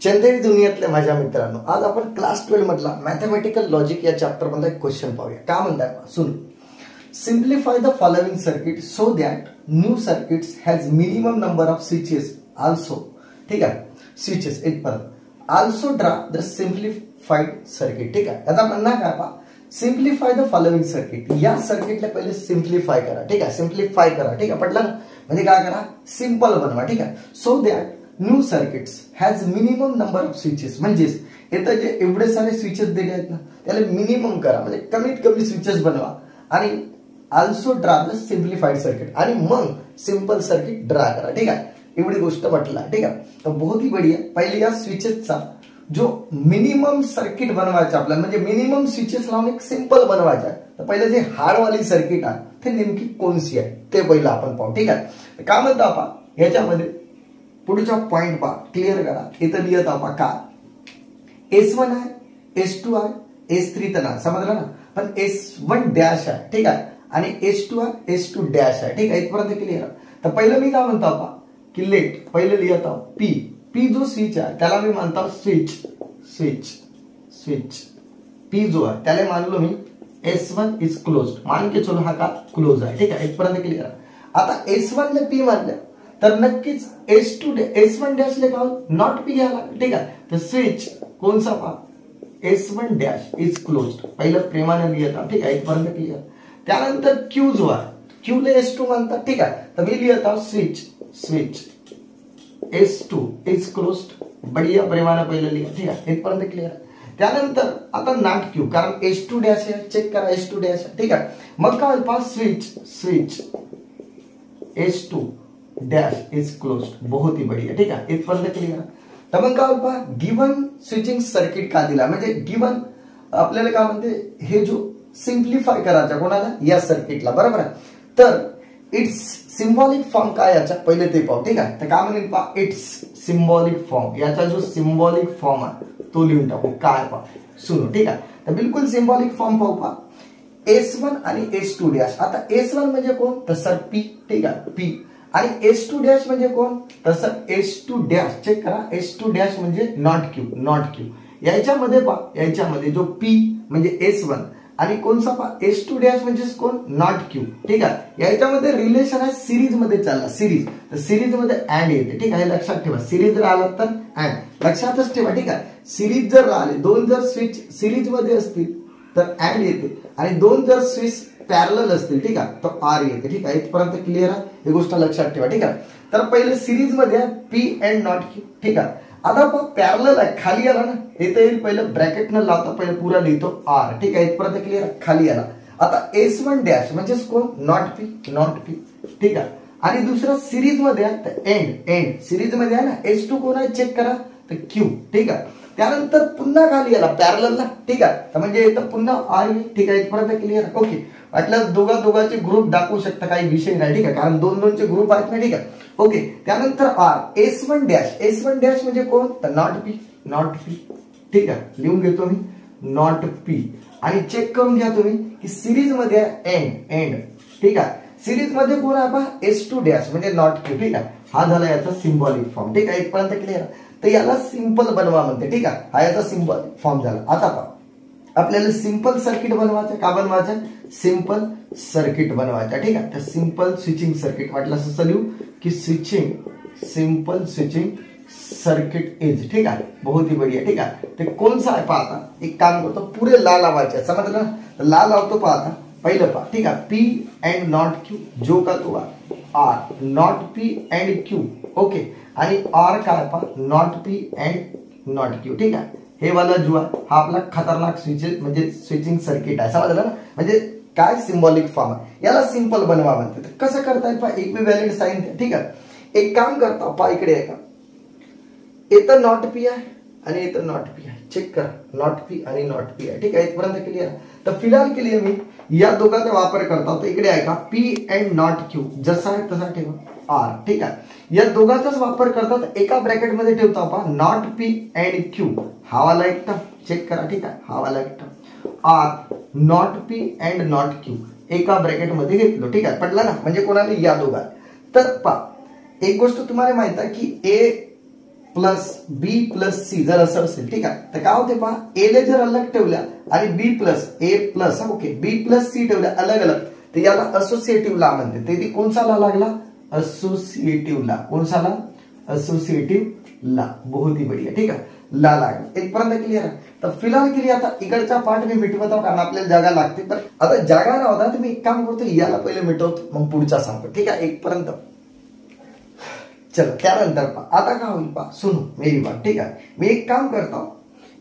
चंदेरी दुनियातल्या माझ्या मित्रांनो, आज आपण क्लास 12 मधला मॅथमॅटिकल लॉजिक या चॅप्टर मधला एक क्वेश्चन पाहूया. का म्हणतात सुन. Simplify the following circuit so that new circuits has minimum number of switches also. ठीक आहे, स्विचेस एक परत also draw the simplified circuit. ठीक आहे, आता म्हणणार काय पहा, सिम्प्लिफाय द फॉलोइंग सर्किट. या सर्किटला पहिले सिम्प्लिफाय करा. ठीक आहे, सिम्प्लिफाय करा. ठीक आहे, पटलं ना? म्हणजे काय करा, सिंपल बनवा. ठीक आहे, so that new circuits has minimum number of switches. म्हणजेच इथं जे एवढे सारे स्विचेस दिले आहेत ना, त्याला मिनिमम करा, म्हणजे कमीत कमी स्विचेस बनवा. आणि also draw the simplified circuit, आणि मग सिंपल सर्किट ड्रा करा. ठीक आहे, एवढी गोष्ट म्हटलं. ठीक आहे, तर बहुत ही बढ़िया. पहिले या स्विचेसचा जो मिनिमम सर्किट बनवायचं आपल्याला, म्हणजे मिनिमम स्विचेस लावून एक सिंपल बनवायचं आहे. तर पहिले जे हार्डवाली सर्किट आहे ते नेमकी कोणती आहे ते पहिलं आपण पाहू. ठीक आहे, काय म्हणतो आपण याच्यामध्ये पुढचा पॉइंट पहा, क्लिअर करा. इथं लिहित आपण का S1 आहे, S2 आहे, S3 तर नाही, समजलं ना? पण S1 डॅश आहे. ठीक आहे, आणि S2 आहे, S2 डॅश आहे. ठीक आहे, इथपर्यंत क्लिअर. तर पहिलं मी काय म्हणतो आपण की लेट पहिले लिहित आहोत P. P जो स्विच आहे त्याला मी म्हणतो स्विच स्विच स्विच. P जो आहे त्याला मानलो मी S1 इज क्लोज्ड. मान के चलो हा का क्लोज आहे. ठीक आहे, इथपर्यंत क्लिअर. आता S1 ला P मानलं तर नक्कीच S1 डॅश ले नॉट P घ्यायला. ठीक आहे, तर स्विच कोणसा पहा, S1 डॅश इज क्लोज्ड. पहिलं प्रेमाने लिहित आहोत. ठीक आहे, इथपर्यंत क्लिअर. त्यानंतर Q जो आहे, Q ले S2 मानतात. ठीक आहे, तर मी लिहित आहोत switch switch S2 is closed. बढिया प्रेमाने पहिलं लिहा. ठीक आहे, इथपर्यंत क्लिअर. त्यानंतर आता नॉट Q, कारण S2 डॅश आहे, चेक करा S2 डॅश आहे. ठीक आहे, मग काय पहा switch switch S2 dash is closed. बहुत ही बढ़िया. ठीक आहे, इथपर्यंत क्लिअर. तर मग काय पहा गिवन स्विचिंग सर्किट का दिला, म्हणजे गिवन आपल्याला काय म्हणते, हे जो सिम्प्लिफाय करायचा कोणाला, या सर्किटला, बरोबर आहे. तर इट्स सिम्बॉलिक फॉर्म काय याचा पहिले ते पाहू. ठीक आहे, तर काय म्हणेल पहा इट्स सिम्बॉलिक फॉर्म. याचा जो सिम्बॉलिक फॉर्म आहे तो लिहून टाकू. काय पहा सुनो. ठीक आहे, तर बिलकुल सिम्बॉलिक फॉर्म पाहू. पहा S1 आणि S2 डॅश. आता S1 म्हणजे कोण, तर सर P. ठीक आहे, P. आणि S2 डॅश म्हणजे कोण, तर सर S2 डॅश. चेक करा, S2 डॅश म्हणजे नॉट Q नॉट Q. याच्यामध्ये पहा, याच्यामध्ये जो P म्हणजे S1 आणि कोणसा पहा S2 डॅश म्हणजे कोण, नॉट Q. ठीक आहे, याच्यामध्ये रिलेशन आहे सिरीज मध्ये चालला, सिरीज. तर सिरीज मध्ये अँड येते. ठीक आहे, लक्षात ठेवा. सिरीज जर आला तर अँड लक्षातच ठेवा. ठीक आहे, सिरीज जर आले, दोन जर स्विच सिरीज मध्ये असतील तर अँड येते, आणि दोन जर स्विच पॅरलल असतील, ठीक आहे, तर आर येते. ठीक आहे, इथपर्यंत क्लिअर आहे, ही गोष्ट लक्षात ठेवा. ठीक आहे, तर पहिले सिरीज मध्ये P अँड नॉट Q. ठीक आहे, आता पॅरलल आहे, खाली आला ना, इथे येईल पहिलं ब्रॅकेट न लावता पहिले पुरा लिहितो R. ठीक आहे, इथपर्यंत क्लिअर आहे, खाली आला. आता S1 डॅश म्हणजे कोण, नॉट P. ठीक आहे, आणि दुसरा सिरीज मध्ये आहे तर एंड सिरीज मध्ये आहे ना, S2 कोण आहे चेक करा, तर Q. ठीक आहे, त्यानंतर पुन्हा खाली आला पॅरलल ना. ठीक आहे, तर म्हणजे इथं पुन्हा R. ठीक आहे, इथपर्यंत क्लिअर. ओके, वाटल्यास दोघांचे ग्रुप दाखवू शकता, काही विषय नाही. ठीक आहे, कारण दोन दोनचे ग्रुप आहेत ना. ठीक आहे, ओके. त्यानंतर R S1 डॅश म्हणजे कोण, तर नॉट P. ठीक आहे, लिहून घेतो मी नॉट P. आणि चेक करून घ्या तुम्ही की सिरीज मध्ये एंड. ठीक आहे, सिरीज मध्ये कोण आहे पहा S2 डॅश म्हणजे नॉट Q. ठीक आहे, हा झाला याचा सिम्बॉलिक फॉर्म. ठीक आहे, इथपर्यंत क्लिअर. तर याला सिंपल बनवा म्हणते. ठीक आहे, हा याचा सिम्बॉलिक फॉर्म झाला. आता पहा आपल्याला सिंपल सर्किट बनवायचं. का बनवायचं, सिंपल सर्किट बनवायचं. ठीक आहे, तर सिंपल स्विचिंग सर्किट म्हटलं असं लिहू की सिंपल स्विचिंग सर्किट इज. ठीक आहे, बहुत ही बढ़िया. ठीक आहे, ते कोणसा आहे पहा. आता एक काम करतो, पुरे ला लावायचे, समजलं ना? तर ला लावतो पहा. आता पहिलं पहा. ठीक आहे, P अँड नॉट Q जो का तो R not P and Q. Okay, आणि R काय पहा, not P and not Q. ठीक आहे, हे वाला जो आहे हा आपला खतरनाक स्विचेस म्हणजे स्विचिंग सर्किट आहे, समजलं ना? म्हणजे काय सिम्बॉलिक फॉर्म आहे, याला सिंपल बनवा म्हणते. तर कसं करता येईल पहा, इक्विव्हॅलेंट साइन. ठीक आहे, एक काम करता पहा, इकडे आहे का, इथं नॉट P आहे आणि इथं नॉट P आहे. चेक करा, नॉट P आणि नॉट P आहे. ठीक आहे, इथपर्यंत क्लिअर. तर फिलहाल के लिए मी या दोघांचा वापर करता. तर इकडे आहे का P अँड नॉट Q, जसा आहे तसा ठेवा R. ठीक आहे, या दोघांचाच वापर करतात. एका ब्रॅकेट मध्ये ठेवतो आपण नॉट P अँड Q. हा वाला एक टर्म चेक करा. ठीक आहे, हा वाला एक term R not P and not Q एका ब्रॅकेट मध्ये घेतलो. ठीक आहे, पडला ना? म्हणजे कोणाला, या दोघांना. तर पहा एक गोष्ट तुम्हाला माहित आहे की प्लस बी प्लस सी जर असं असेल, ठीक आहे, तर काय होते पहा, ए ला जर अलग ठेवल्या आणि बी प्लस ए प्लस ओके बी प्लस सी ठेवल्या अलग अलग, तर याला असोसिएटिव्ह ला म्हणते. ते कोणचा ला लागला, असोसिएटिव्ह ला. कोणचा ला, असोसिएटिव्ह ला. बहुत ही बढ़िया, ठीक आहे, ला लागला. इथपर्यंत क्लिअर आहे. तर फिलहाल केली आता इकडचा पार्ट मी मिटवत आहो कारण आपल्याला जागा लागते. पण आता जागा ना होता तर मी एक काम करतो, याला पहिले मिटवतो मग पुढचा सांगतो, ठीक आहे, एक पर्यंत. चलो त्यानंतर पहा आता काय होईल पहा, सुनो मेरी बात, ठीक आहे. मी एक काम करता हूं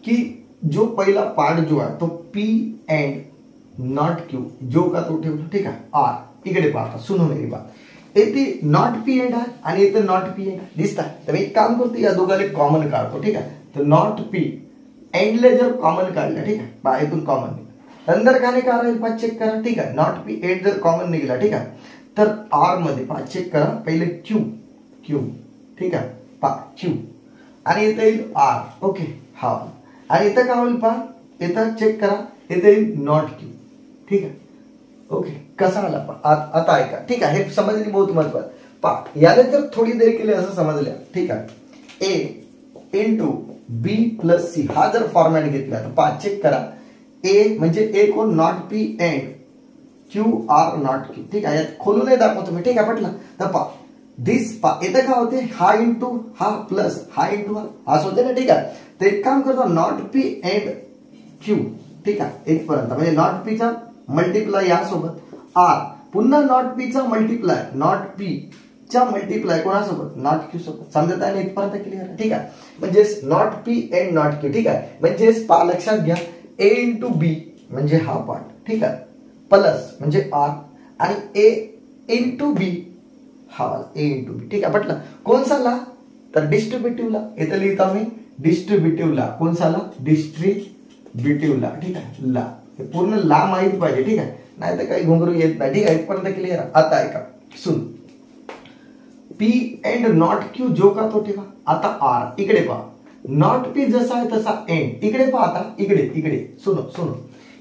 की जो पहिला पार्ट जो आहे तो पी एंड नॉट क्यू जो का तो ठेवतो, ठीक आहे, आर. इकडे पाहता, सुनो मेरी बात, येथे नॉट पी एंड आहे आणि येथे नॉट पी एंड दिसतात. तर मी एक काम करतो, या दोघांना कॉमन काढतो, ठीक आहे. तर नॉट पी एंडला जर कॉमन काढलं, ठीक आहे, पहा इथून कॉमन निघालं, नंतर काय काय राहील पहा चेक करा, ठीक आहे. नॉट पी एंड जर कॉमन निघाला, ठीक आहे, तर आर मध्ये पहा चेक करा, पहिले क्यू क्यू, ठीक आहे, पहा क्यू आणि इथे येईल आर. ओके हा, आणि इथं काय होईल पहा, इथं चेक करा, इथे येईल नॉट क्यू, ठीक आहे. ओके कसा आला पहा, आता ऐका, ठीक आहे, हे समजणे बहुत महत्वाचं. पहा याला जर थोडी देर केली असं समजलं, ठीक आहे, ए इंटू बी प्लस सी हा जर फॉर्मॅट घेतला तर पहा चेक करा, ए म्हणजे ए कोण, not P and Q or not Q, ठीक आहे. यात खोलून नाही दाखवतो मी, ठीक आहे, पटलं. तर पहा दिस पहा इथं काय होते, हा इंटू हा प्लस हा इंटू हा होते ना, ठीक आहे. तर एक काम करतो, नॉट पी एंड क्यू, ठीक आहे, इथपर्यंत म्हणजे नॉट पी चा मल्टिप्लाय यासोबत आर, पुन्हा नॉट पी चा मल्टिप्लाय नॉट पी चा मल्टिप्लाय कोणासोबत, नॉट क्यू सोबत. समजत आहे ना, इथपर्यंत क्लिअर आहे, ठीक आहे. म्हणजेच not P end not Q, ठीक आहे. म्हणजेच पहा लक्षात घ्या, ए इंटू बी म्हणजे हा पार्ट, ठीक आहे, प्लस म्हणजे आर आणि ए इंटू बी हा वाला ए इंटू बी, ठीक आहे, पटलं. कोणसा ला, तर डिस्ट्रीब्युटिव्ह ला. इथं लिहिता मी डिस्ट्रीब्युटिव्ह ला. कोणसा ला, डिस्ट्रीब्युटिव्ह ला, ठीक आहे, ला. हे पूर्ण ला माहित पाहिजे, ठीक आहे, नाही तर काही घुंगरू येत नाही, ठीक आहे. इथपर्यंत क्लिअर आहे. आता ऐका, सुन, पी एंड नॉट क्यू जो का तो ठेवा. आता आर इकडे पहा, नॉट पी जसा आहे तसा एंड इकडे पहा. आता इकडे इकडे सुनो सुनो,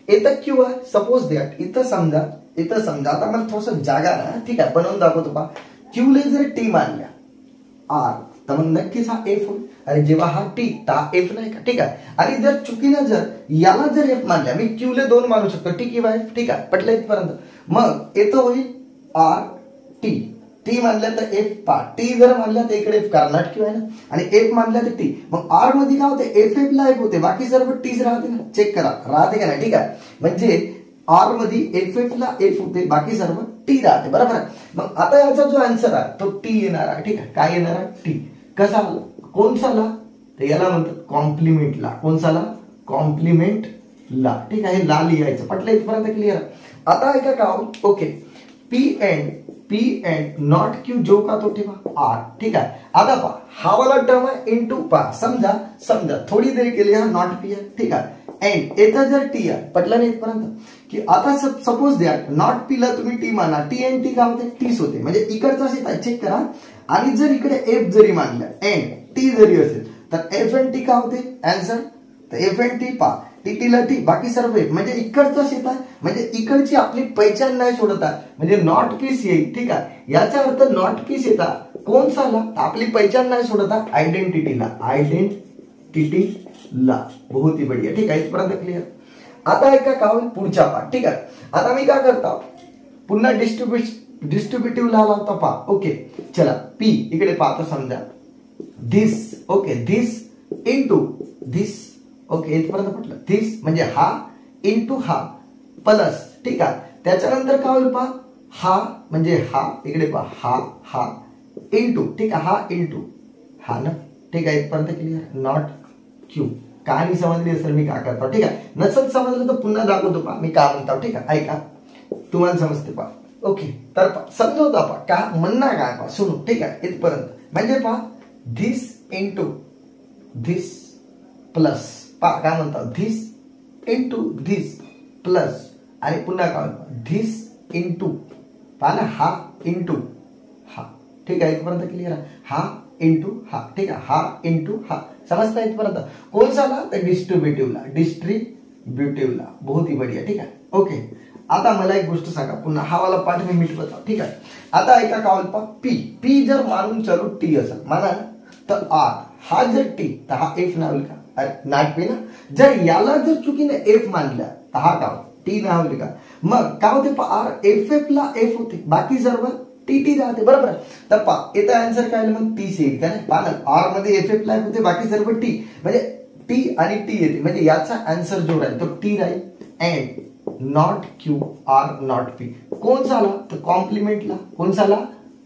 इथं क्यू आहे, सपोज दॅट इथं समजा आता मला थोडस जागा ना, ठीक आहे, बनवून दाखवतो पहा. क्यू ले जर टी मानल्या आर तर मग नक्कीच हा एफ होईल, आणि जेव्हा हा टी तर हा एफ नाही का, ठीक आहे. आणि जर चुकीनं जर याला जर एफ मानल्या, मी क्यू ले दोन मानू शकतो, टी किंवा एफ, ठीक आहे, पटलं इथपर्यंत. मग येतो होईल आर टी, टी मानल्या तर एफ पा, टी जर मानल्या तर इकडे एफ कारण क्यू आहे ना, आणि एफ मानल्या तर टी. मग आर मध्ये काय होते, एफ एफ ला एफ होते, बाकी सर्व टीच राहते ना, चेक करा राहते का नाही, ठीक आहे. म्हणजे आर मध्ये एफ एफ ला एफ होते, बाकी सर्व टी राहते, बरोबर आहे. मग आता याचा जो आन्सर आहे तो टी येणार आहे, ठीक आहे. काय येणार आहे, टी. कसा आला, कोणसा ला, तर याला म्हणतात कॉम्प्लिमेंट ला. कोणसा ला, कॉम्प्लिमेंट ला, ठीक आहे. ला लिहायचं, पटलं इथपर्यंत क्लिअर. आता ऐका का, okay, P end not Q जो का तो ठेवा आर, ठीक आहे. आता पहा हा वाला टर्म आहे इंटू पहा, समजा थोडी देर केली हा नॉट पी आहे, ठीक आहे, एंड येतं जर टी आहे, पटलं नाही इथपर्यंत. की आता सपोज द्या नॉट पी ला तुम्ही टी माना, टी एंड टी काय होते, टीच होते, म्हणजे इकडचाच येत आहे, चेक करा. आणि जर इकडे एफ जरी मानलं एंड टी जरी असेल तर एफ एंड टी काय होते आन्सर, तर एफ एंड टी पहा, टी टी ला टी, बाकी सर्व एफ, म्हणजे इकडचाच येत आहे, म्हणजे इकडची आपली पहिचान नाही सोडत आहे, म्हणजे नॉट पीस येईल, ठीक आहे. याचा अर्थ नॉट पीस येतात कोणसा ला, आपली पहिचान नाही सोडत आहे, आयडेंटिटीला, आयडेंटिटीला. बहुत ही बढ़िया, ठीक आहे, इथपर्यंत क्लिअर. आता ऐका का होईल पुढच्या पार्ट, ठीक आहे. आता मी काय करतो, पुन्हा डिस्ट्रीब्युटिव्ह ला लावतो पहा. ओके चला, पी इकडे पाहतो, समजा this, okay, this into this, okay, इथपर्यंत म्हटलं. धिस म्हणजे हा इंटू हा प्लस, ठीक आहे. त्याच्यानंतर काय होईल पहा, हा म्हणजे हा, इकडे पहा हा इंटू, ठीक आहे, हा इंटू हा ना, ठीक आहे, इथपर्यंत क्लिअर. नॉट क्यू कहाणी समजली असेल मी काय करतो, ठीक आहे. नसेल समजलं तर पुन्हा दाखवतो पहा मी काय म्हणतो, ठीक आहे. ऐका, तुम्हाला समजते पहा. ओके, तर समजवता पहा का म्हणणं काय पहा, सुनू, ठीक आहे, इथपर्यंत. म्हणजे पहा धिस इंटू धिस प्लस, पहा काय म्हणतात, धिस इंटू धिस प्लस, आणि पुन्हा काय धिस इंटू, पहा ना, हा इंटू हा, ठीक आहे, इथपर्यंत क्लिअर आहे. हा इंटू हा, ठीक आहे, हा इंटू हा, समजता इथपर्यंत. कोण झाला तर डिस्ट्रीब्युटिव्हला. बहुत ही बढ़िया, ठीक आहे. ओके, आता मला एक गोष्ट सांगा, पुन्हा हा वाला पार्ट मी मिटवतो, ठीक आहे. आता ऐका का होईल पहा, पी जर मानून चालू टी असेल माना ना, तर आर हा जर टी तर हा एफ नाही होईल का? अरे नॉट पी ना. जर याला जर चुकीने एफ मानला तर हा का टी नाही होईल का? मग काय होते आर एफ एफ ला एफ होते, बाकी सर्व टी टी राहते, बरोबर. तर पा इथं आन्सर काय मग टी येईल का नाही? पाहा आर मध्ये एफ एफ ला एफ होते, बाकी सर्व टी, म्हणजे टी आणि टी येते, म्हणजे याचा आन्सर जो राहील तो टी राहील. And not Q or not P कोण झाला तर कॉम्प्लिमेंटला. कोण झाला?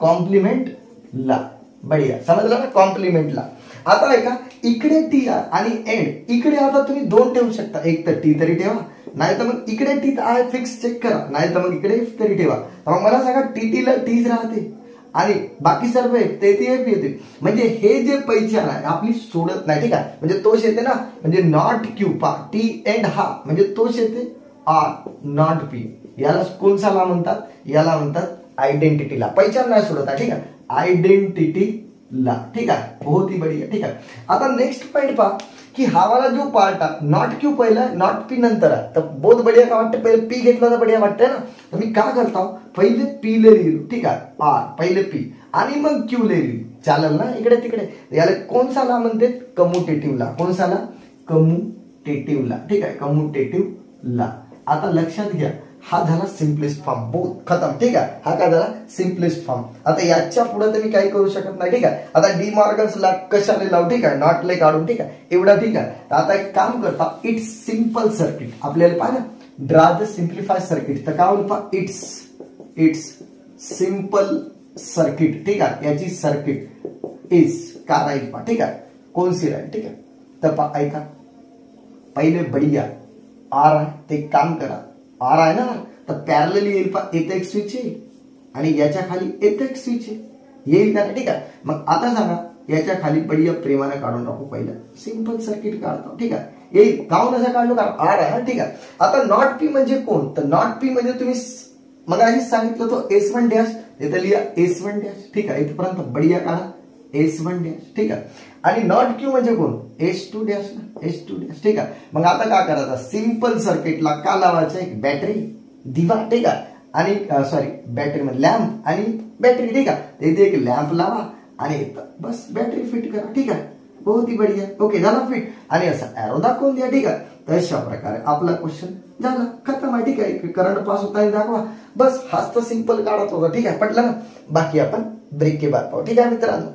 कॉम्प्लिमेंटला. बढिया, समजलं ना? कॉम्प्लिमेंटला. आता ऐका, इकडे टी आणि एंड इकडे आता तुम्ही दोन ठेवू शकता, एक तर टी तरी ठेवा, नाही तर मग इकडे टी आहे फिक्स चेक करा, नाही तर मग इकडे एफ तरी ठेवा. मग मला सांगा टी ला टीच राहते आणि बाकी सर्व एफ ते एफ येते, म्हणजे हे जे पहिचान आहे आपली सोडत नाही, ठीक आहे. म्हणजे तोच येते ना, म्हणजे नॉट क्यू पा टी एंड हा म्हणजे तोच येते आर नॉट पी. याला कोणचा ला म्हणतात? याला म्हणतात आयडेंटिटीला. पहिचान नाही सोडत आहे, ठीक आहे, आयडेंटिटी ला. ठीक आहे, बहुत ही बढिया. ठीक आहे, आता नेक्स्ट पॉइंट पहा की हा वाला जो पार्ट आहे नॉट क्यू पहिला नॉट पी नंतर आहे, तर बहुत बढिया का वाटतं? पहिले पी घेतला तर बढिया वाटतंय ना. तर मी काय करतो, पहिले पी ले लिहिलो, ठीक आहे, आर पहिले पी आणि मग क्यू ले लिहिलो, चालेल ना? इकडे तिकडे. याला कोणसा ला म्हणते? कम्युटेटिव्ह ला. कोणसा ला? कम्युटेटिव्ह ला. ठीक आहे, कम्युटेटिव्ह ला. आता लक्षात घ्या, हा झाला सिम्पलेस्ट फॉर्म, बहुत खतम. ठीक आहे, हा काय झाला? Simplest form. आता याच्या पुढे तुम्ही काही करू शकत नाही, ठीक आहे. आता डी मॉर्गन्स ला कशाने लावू? ठीक आहे, नॉट ले काढून, ठीक आहे, एवढा. ठीक आहे, आता एक काम करता, इट्स सिंपल सर्किट आपल्याला पाहिजे, ड्रा द सिम्प्लिफाय सर्किट. तर काय होईल? It's simple circuit. ठीक आहे, याची सर्किट इज का राहील पा, ठीक आहे, कोणसी राहील? ठीक आहे, तर पा ऐका, पहिले बढिया आर आहे, ते काम करा, आर आहे ना, तर पॅरलली येईल पा येथे एक स्विच येईल आणि याच्या खाली येथे एक स्विच येईल का? ठीक आहे, मग आता सांगा याच्या खाली बढिया प्रेमाने काढून टाकू. पहिलं सिंपल सर्किट काढतो, ठीक आहे, येईल काऊन असं काढलो? कारण आर आहे. ठीक आहे, आता नॉट पी म्हणजे कोण? तर नॉट पी म्हणजे तुम्ही मग आधीच सांगितलं तो S1 डॅश, इथं लिहा S1 डॅश. ठीक आहे, इथपर्यंत बढिया काढा S1 डॅश. ठीक आहे, आणि नॉट क्यू म्हणजे कोण? S2 डॅश ना, S2 डॅश. ठीक आहे, मग आता काय करायचं? सिंपल सर्किटला का लावायचं? एक बॅटरी दिवा, ठीक आहे, आणि सॉरी बॅटरी म्हणजे लॅम्प आणि बॅटरी. ठीक आहे, इथे एक लॅम्प लावा आणि बस बॅटरी फिट करा. ठीक आहे, बहुत ही बढिया. ओके, झाला फिट आणि असं एरो दाखवून द्या. ठीक आहे, तशा प्रकारे आपला क्वेश्चन झाला, खतम आहे. ठीक आहे, करंट पास होता है दाखवा, बस हाच तर सिंपल काढत होता. ठीक आहे, पटलं ना? बाकी आपण ब्रेक के बाद पाहू. ठीक आहे मित्रांनो.